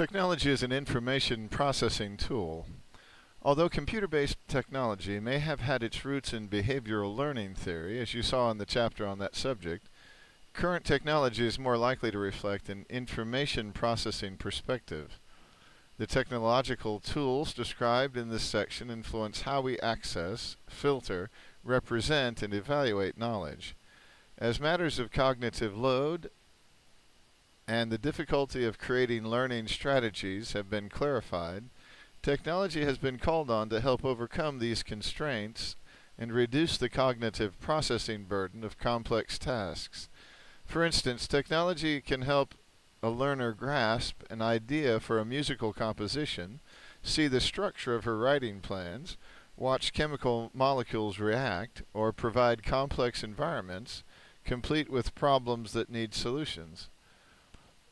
Technology is an information processing tool. Although computer-based technology may have had its roots in behavioral learning theory, as you saw in the chapter on that subject, current technology is more likely to reflect an information processing perspective. The technological tools described in this section influence how we access, filter, represent, and evaluate knowledge. As matters of cognitive load and the difficulty of creating learning strategies have been clarified, technology has been called on to help overcome these constraints and reduce the cognitive processing burden of complex tasks. For instance, technology can help a learner grasp an idea for a musical composition, see the structure of her writing plans, watch chemical molecules react, or provide complex environments, complete with problems that need solutions.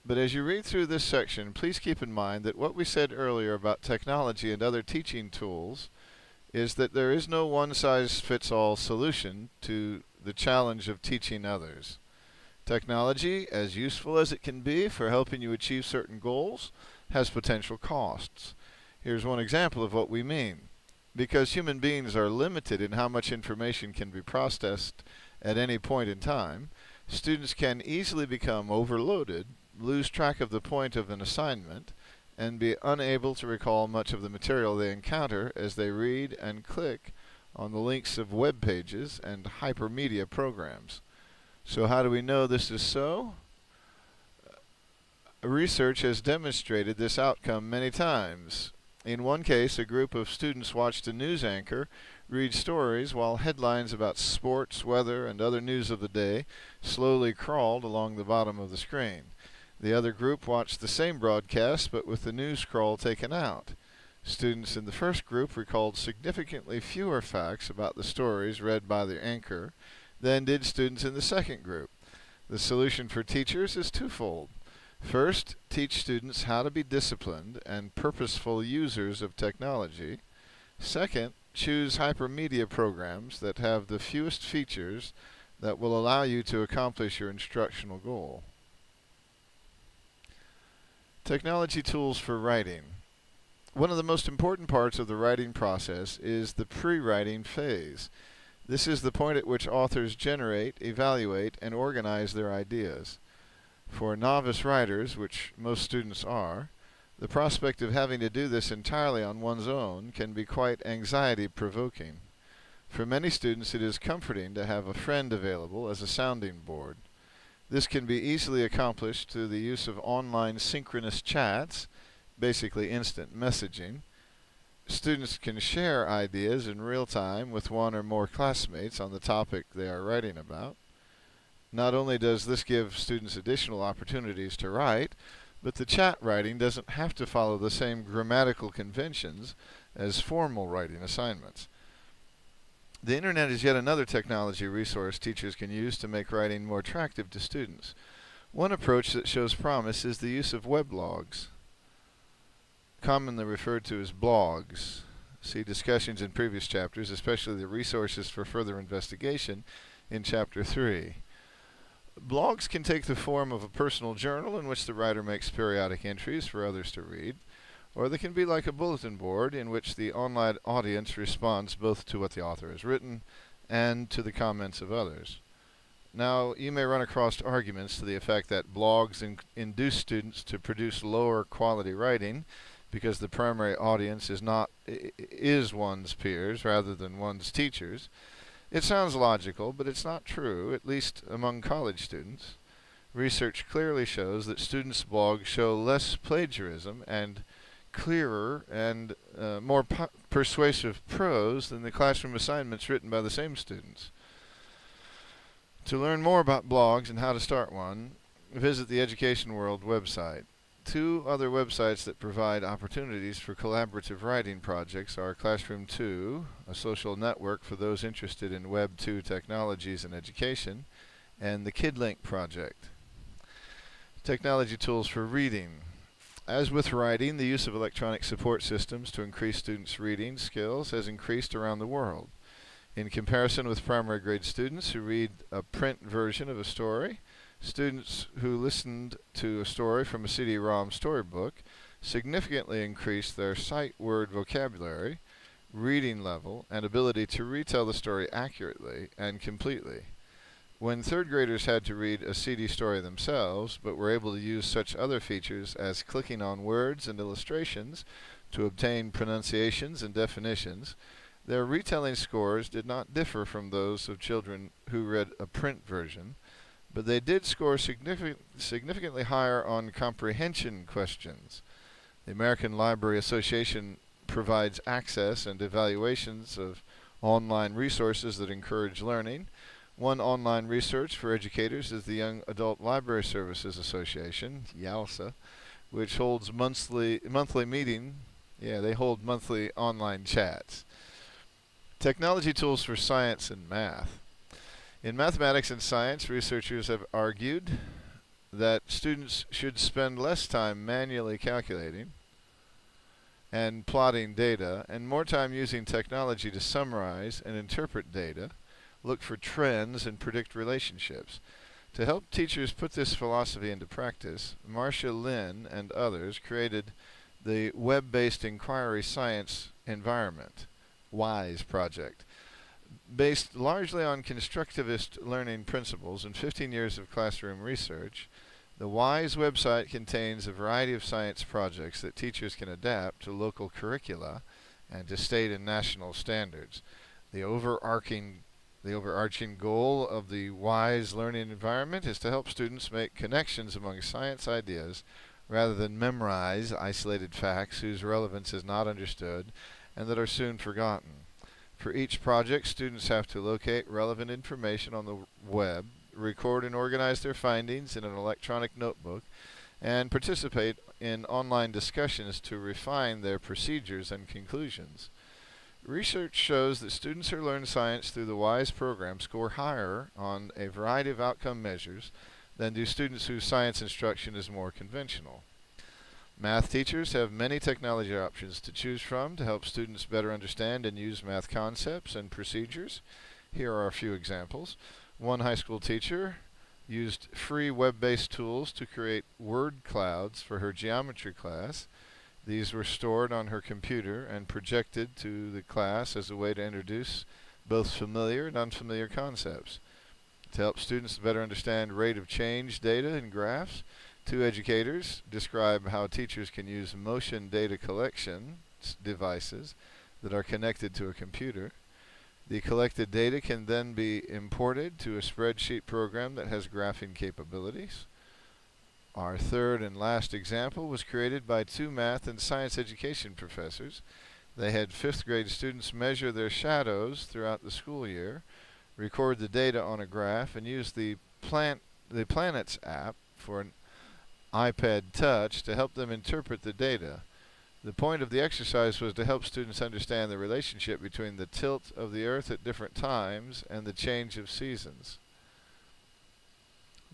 But as you read through this section, please keep in mind that what we said earlier about technology and other teaching tools is that there is no one-size-fits-all solution to the challenge of teaching others. Technology, as useful as it can be for helping you achieve certain goals, has potential costs. Here's one example of what we mean. Because human beings are limited in how much information can be processed at any point in time, students can easily become overloaded, lose track of the point of an assignment, and be unable to recall much of the material they encounter as they read and click on the links of web pages and hypermedia programs. So how do we know this is so? Research has demonstrated this outcome many times. In one case, a group of students watched a news anchor read stories while headlines about sports, weather, and other news of the day slowly crawled along the bottom of the screen. The other group watched the same broadcast, but with the news scroll taken out. Students in the first group recalled significantly fewer facts about the stories read by the anchor than did students in the second group. The solution for teachers is twofold. First, teach students how to be disciplined and purposeful users of technology. Second, choose hypermedia programs that have the fewest features that will allow you to accomplish your instructional goal. Technology tools for writing. One of the most important parts of the writing process is the pre-writing phase. This is the point at which authors generate, evaluate, and organize their ideas. For novice writers, which most students are, the prospect of having to do this entirely on one's own can be quite anxiety-provoking. For many students, it is comforting to have a friend available as a sounding board. This can be easily accomplished through the use of online synchronous chats, basically instant messaging. Students can share ideas in real time with one or more classmates on the topic they are writing about. Not only does this give students additional opportunities to write, but the chat writing doesn't have to follow the same grammatical conventions as formal writing assignments. The internet is yet another technology resource teachers can use to make writing more attractive to students. One approach that shows promise is the use of weblogs, commonly referred to as blogs. See discussions in previous chapters, especially the resources for further investigation in Chapter 3. Blogs can take the form of a personal journal in which the writer makes periodic entries for others to read, or they can be like a bulletin board in which the online audience responds both to what the author has written and to the comments of others. Now, you may run across arguments to the effect that blogs induce students to produce lower quality writing because the primary audience is one's peers rather than one's teachers. It sounds logical, but it's not true, at least among college students. Research clearly shows that students' blogs show less plagiarism and clearer and more persuasive prose than the classroom assignments written by the same students. To learn more about blogs and how to start one, visit the Education World website. Two other websites that provide opportunities for collaborative writing projects are Classroom 2, a social network for those interested in Web 2 technologies and education, and the KidLink project. Technology tools for reading. As with writing, the use of electronic support systems to increase students' reading skills has increased around the world. In comparison with primary grade students who read a print version of a story, students who listened to a story from a CD-ROM storybook significantly increased their sight word vocabulary, reading level, and ability to retell the story accurately and completely. When third graders had to read a CD story themselves, but were able to use such other features as clicking on words and illustrations to obtain pronunciations and definitions, their retelling scores did not differ from those of children who read a print version, but they did score significantly higher on comprehension questions. The American Library Association provides access and evaluations of online resources that encourage learning. One online research for educators is the Young Adult Library Services Association, YALSA, which holds monthly meeting. Yeah, they hold monthly online chats. Technology tools for science and math. In mathematics and science, researchers have argued that students should spend less time manually calculating and plotting data, and more time using technology to summarize and interpret data, look for trends, and predict relationships. To help teachers put this philosophy into practice, Marcia Lin and others created the Web-Based Inquiry Science Environment, WISE project. Based largely on constructivist learning principles and 15 years of classroom research, the WISE website contains a variety of science projects that teachers can adapt to local curricula and to state and national standards. The overarching goal of the WISE learning environment is to help students make connections among science ideas rather than memorize isolated facts whose relevance is not understood and that are soon forgotten. For each project, students have to locate relevant information on the web, record and organize their findings in an electronic notebook, and participate in online discussions to refine their procedures and conclusions. Research shows that students who learn science through the WISE program score higher on a variety of outcome measures than do students whose science instruction is more conventional. Math teachers have many technology options to choose from to help students better understand and use math concepts and procedures. Here are a few examples. One high school teacher used free web-based tools to create word clouds for her geometry class. These were stored on her computer and projected to the class as a way to introduce both familiar and unfamiliar concepts. To help students better understand rate of change data in graphs, two educators describe how teachers can use motion data collection devices that are connected to a computer. The collected data can then be imported to a spreadsheet program that has graphing capabilities. Our third and last example was created by two math and science education professors. They had 5th grade students measure their shadows throughout the school year, record the data on a graph, and use the Planets app for an iPad Touch to help them interpret the data. The point of the exercise was to help students understand the relationship between the tilt of the Earth at different times and the change of seasons.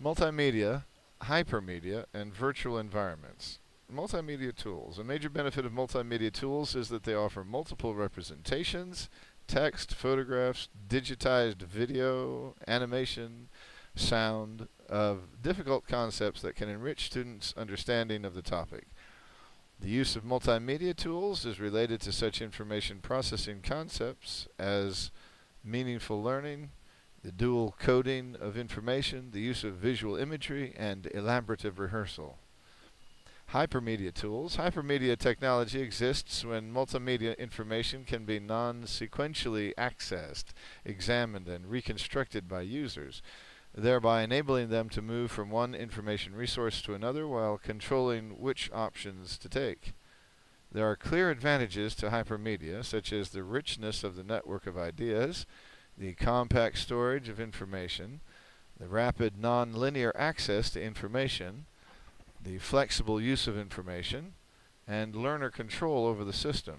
Multimedia, hypermedia, and virtual environments. Multimedia tools. A major benefit of multimedia tools is that they offer multiple representations, text, photographs, digitized video, animation, sound, of difficult concepts that can enrich students' understanding of the topic. The use of multimedia tools is related to such information processing concepts as meaningful learning, the dual coding of information, the use of visual imagery, and elaborative rehearsal. Hypermedia tools. Hypermedia technology exists when multimedia information can be non-sequentially accessed, examined, and reconstructed by users, thereby enabling them to move from one information resource to another while controlling which options to take. There are clear advantages to hypermedia, such as the richness of the network of ideas, the compact storage of information, the rapid non-linear access to information, the flexible use of information, and learner control over the system.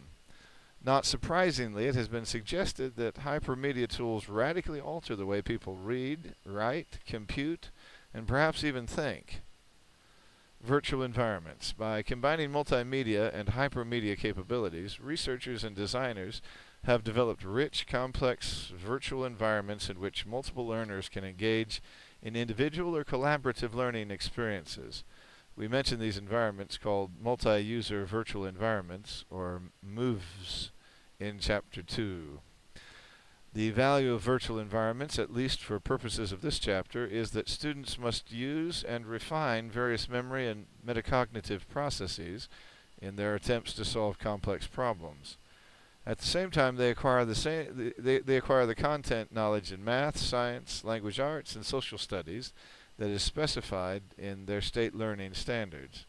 Not surprisingly, it has been suggested that hypermedia tools radically alter the way people read, write, compute, and perhaps even think. Virtual environments. By combining multimedia and hypermedia capabilities, researchers and designers have developed rich, complex virtual environments in which multiple learners can engage in individual or collaborative learning experiences. We mentioned these environments called multi-user virtual environments, or MOVs, in Chapter 2. The value of virtual environments, at least for purposes of this chapter, is that students must use and refine various memory and metacognitive processes in their attempts to solve complex problems. At the same time, they acquire the content knowledge in math, science, language arts, and social studies that is specified in their state learning standards.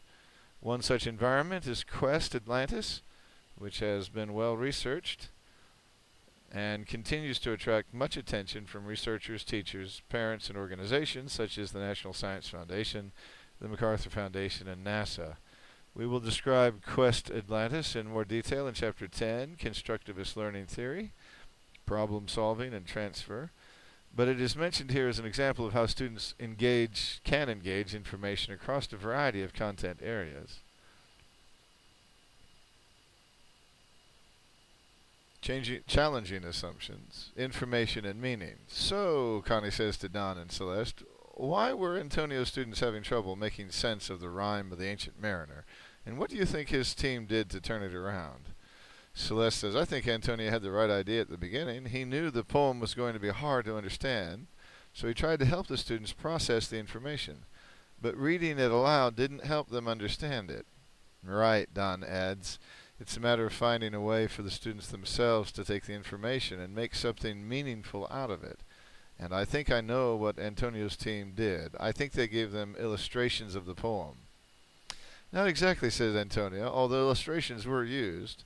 One such environment is Quest Atlantis, which has been well researched and continues to attract much attention from researchers, teachers, parents, and organizations such as the National Science Foundation, the MacArthur Foundation, and NASA. We will describe Quest Atlantis in more detail in Chapter 10, Constructivist Learning Theory, Problem Solving and Transfer, but it is mentioned here as an example of how students can engage information across a variety of content areas. Challenging assumptions, information and meaning. So, Connie says to Don and Celeste, why were Antonio's students having trouble making sense of the rhyme of the Ancient Mariner? And what do you think his team did to turn it around? Celeste says, I think Antonio had the right idea at the beginning. He knew the poem was going to be hard to understand, so he tried to help the students process the information. But reading it aloud didn't help them understand it. Right, Don adds. It's a matter of finding a way for the students themselves to take the information and make something meaningful out of it. And I think I know what Antonio's team did. I think they gave them illustrations of the poem. Not exactly, says Antonio, although illustrations were used.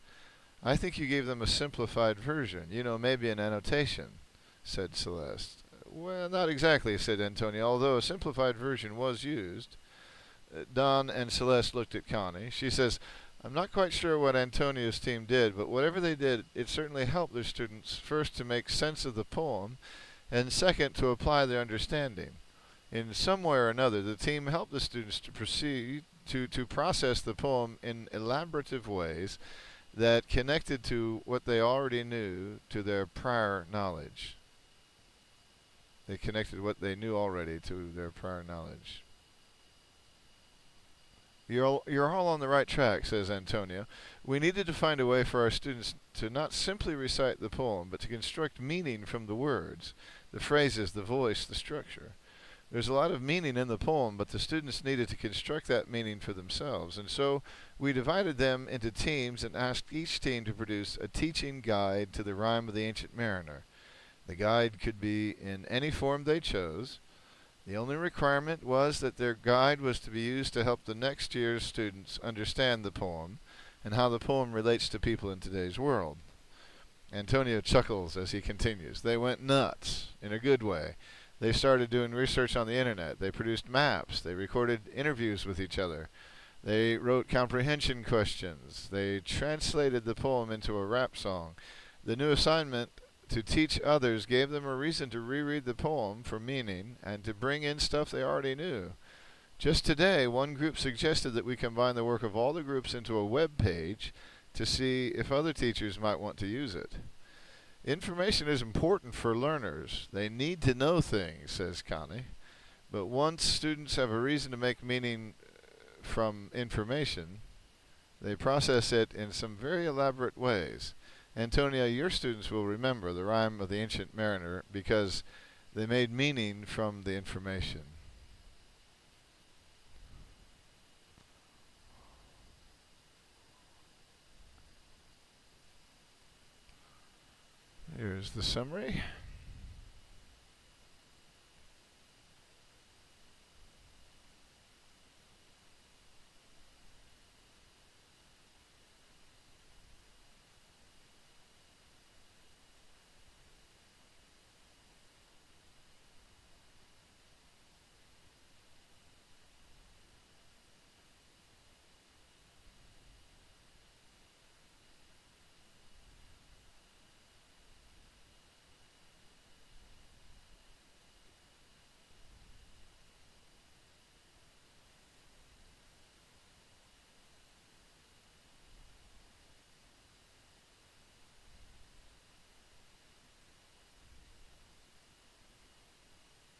I think you gave them a simplified version, maybe an annotation, said Celeste. Well, not exactly, said Antonio, although a simplified version was used. Don and Celeste looked at Connie. She says, I'm not quite sure what Antonio's team did, but whatever they did, it certainly helped their students, first to make sense of the poem, and second, to apply their understanding. In some way or another, the team helped the students to proceed to process the poem in elaborative ways that connected to what they already knew to their prior knowledge. They connected what they knew already to their prior knowledge. You're all on the right track, says Antonio. We needed to find a way for our students to not simply recite the poem, but to construct meaning from the words, the phrases, the voice, the structure. There's a lot of meaning in the poem, but the students needed to construct that meaning for themselves. And so we divided them into teams and asked each team to produce a teaching guide to the rhyme of the Ancient Mariner. The guide could be in any form they chose. The only requirement was that their guide was to be used to help the next year's students understand the poem and how the poem relates to people in today's world. Antonio chuckles as he continues. They went nuts, in a good way. They started doing research on the internet. They produced maps. They recorded interviews with each other. They wrote comprehension questions. They translated the poem into a rap song. The new assignment to teach others gave them a reason to reread the poem for meaning and to bring in stuff they already knew. Just today, one group suggested that we combine the work of all the groups into a web page to see if other teachers might want to use it. Information is important for learners. They need to know things, says Connie. But once students have a reason to make meaning from information, they process it in some very elaborate ways. Antonia, your students will remember the rhyme of the Ancient Mariner because they made meaning from the information. Here's the summary.